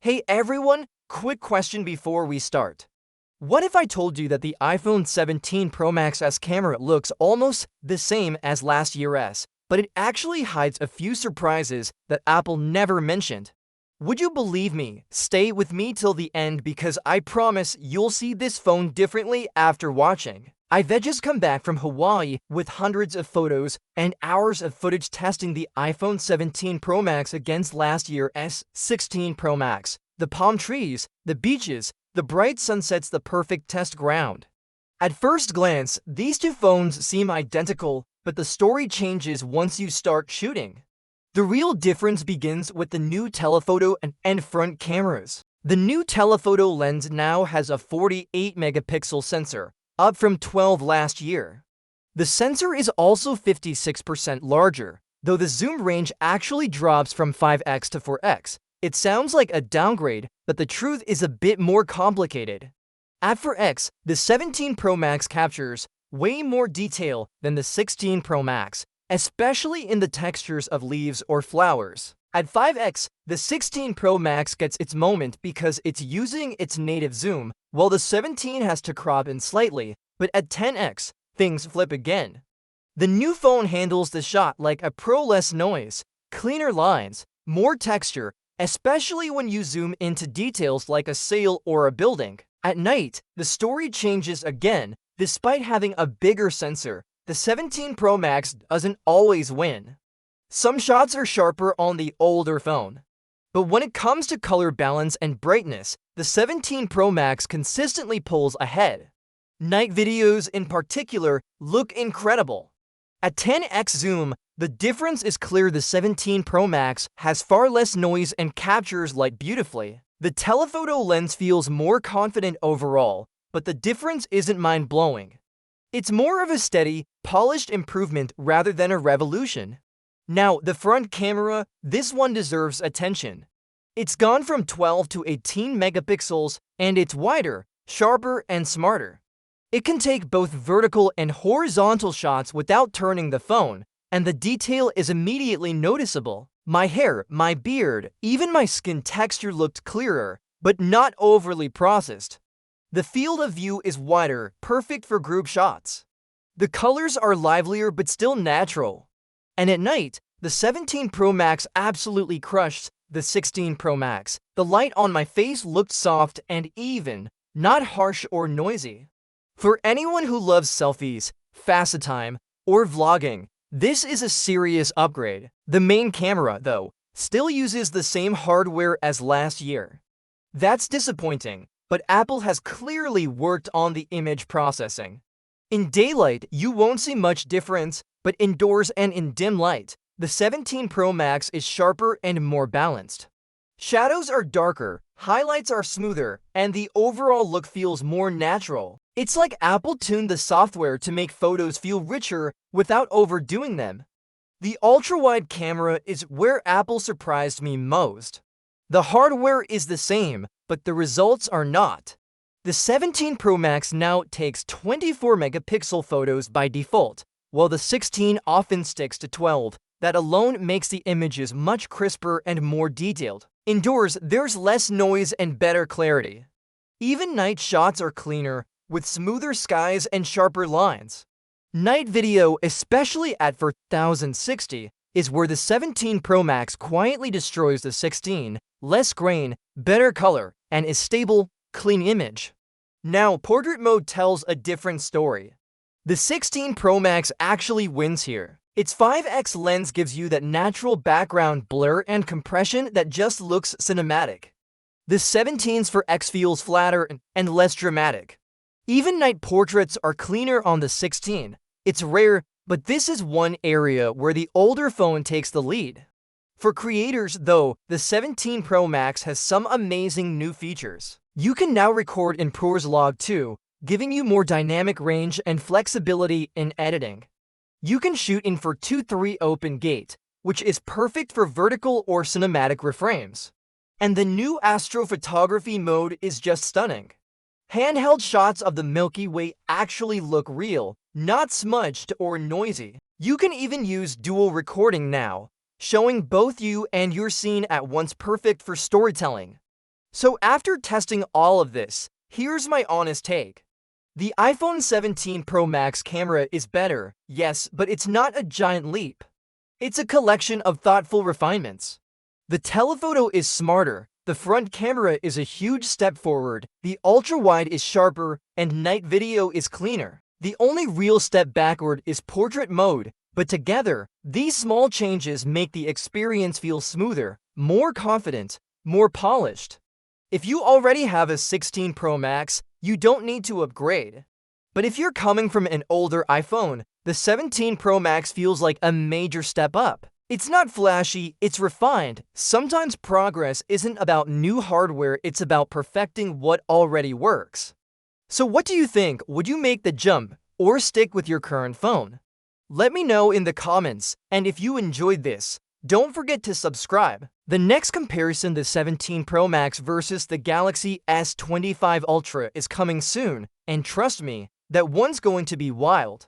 Hey everyone, quick question before we start. What if I told you that the iPhone 17 Pro Max's camera looks almost the same as last year's, but it actually hides a few surprises that Apple never mentioned? Would you believe me? Stay with me till the end because I promise you'll see this phone differently after watching. I've just come back from Hawaii with hundreds of photos and hours of footage testing the iPhone 17 Pro Max against last year's 16 Pro Max. The palm trees, the beaches, the bright sunsets, the perfect test ground. At first glance, these two phones seem identical, but the story changes once you start shooting. The real difference begins with the new telephoto and front cameras. The new telephoto lens now has a 48-megapixel sensor, up from 12 last year. The sensor is also 56% larger, though the zoom range actually drops from 5x to 4x. It sounds like a downgrade, but the truth is a bit more complicated. At 4x, the 17 Pro Max captures way more detail than the 16 Pro Max, especially in the textures of leaves or flowers. At 5x, the 16 Pro Max gets its moment because it's using its native zoom, while the 17 has to crop in slightly, but at 10x, things flip again. The new phone handles the shot like a pro, less noise, cleaner lines, more texture, especially when you zoom into details like a sail or a building. At night, the story changes again. Despite having a bigger sensor, the 17 Pro Max doesn't always win. Some shots are sharper on the older phone. But when it comes to color balance and brightness, the 17 Pro Max consistently pulls ahead. Night videos in particular look incredible. At 10x zoom, the difference is clear. The 17 Pro Max has far less noise and captures light beautifully. The telephoto lens feels more confident overall, but the difference isn't mind-blowing. It's more of a steady, polished improvement rather than a revolution. Now, the front camera, this one deserves attention. It's gone from 12 to 18 megapixels, and it's wider, sharper, and smarter. It can take both vertical and horizontal shots without turning the phone, and the detail is immediately noticeable. My hair, my beard, even my skin texture looked clearer, but not overly processed. The field of view is wider, perfect for group shots. The colors are livelier but still natural. And at night, the 17 Pro Max absolutely crushed the 16 Pro Max. The light on my face looked soft and even, not harsh or noisy. For anyone who loves selfies, FaceTime, or vlogging, this is a serious upgrade. The main camera, though, still uses the same hardware as last year. That's disappointing, but Apple has clearly worked on the image processing. In daylight, you won't see much difference, but indoors and in dim light, the 17 Pro Max is sharper and more balanced. Shadows are darker, highlights are smoother, and the overall look feels more natural. It's like Apple tuned the software to make photos feel richer without overdoing them. The ultra-wide camera is where Apple surprised me most. The hardware is the same, but the results are not. The 17 Pro Max now takes 24-megapixel photos by default, while the 16 often sticks to 12. That alone makes the images much crisper and more detailed. Indoors, there's less noise and better clarity. Even night shots are cleaner, with smoother skies and sharper lines. Night video, especially at 4060, is where the 17 Pro Max quietly destroys the 16, less grain, better color, and is stable, clean image. Now, portrait mode tells a different story. The 16 Pro Max actually wins here. Its 5x lens gives you that natural background blur and compression that just looks cinematic. The 17's 4x feels flatter and less dramatic. Even night portraits are cleaner on the 16. It's rare, but this is one area where the older phone takes the lead. For creators, though, the 17 Pro Max has some amazing new features. You can now record in ProRes Log 2, giving you more dynamic range and flexibility in editing. You can shoot in 4:2:3 open gate, which is perfect for vertical or cinematic reframes. And the new astrophotography mode is just stunning. Handheld shots of the Milky Way actually look real, not smudged or noisy. You can even use dual recording now, showing both you and your scene at once, perfect for storytelling. So after testing all of this, here's my honest take. The iPhone 17 Pro Max camera is better, yes, but it's not a giant leap. It's a collection of thoughtful refinements. The telephoto is smarter, the front camera is a huge step forward, the ultra-wide is sharper, and night video is cleaner. The only real step backward is portrait mode, but together, these small changes make the experience feel smoother, more confident, more polished. If you already have a 16 Pro Max, you don't need to upgrade. But if you're coming from an older iPhone, the 17 Pro Max feels like a major step up. It's not flashy, it's refined. Sometimes progress isn't about new hardware, it's about perfecting what already works. So what do you think? Would you make the jump or stick with your current phone? Let me know in the comments, and if you enjoyed this, don't forget to subscribe. The next comparison, the 17 Pro Max versus the Galaxy S25 Ultra, is coming soon, and trust me, that one's going to be wild.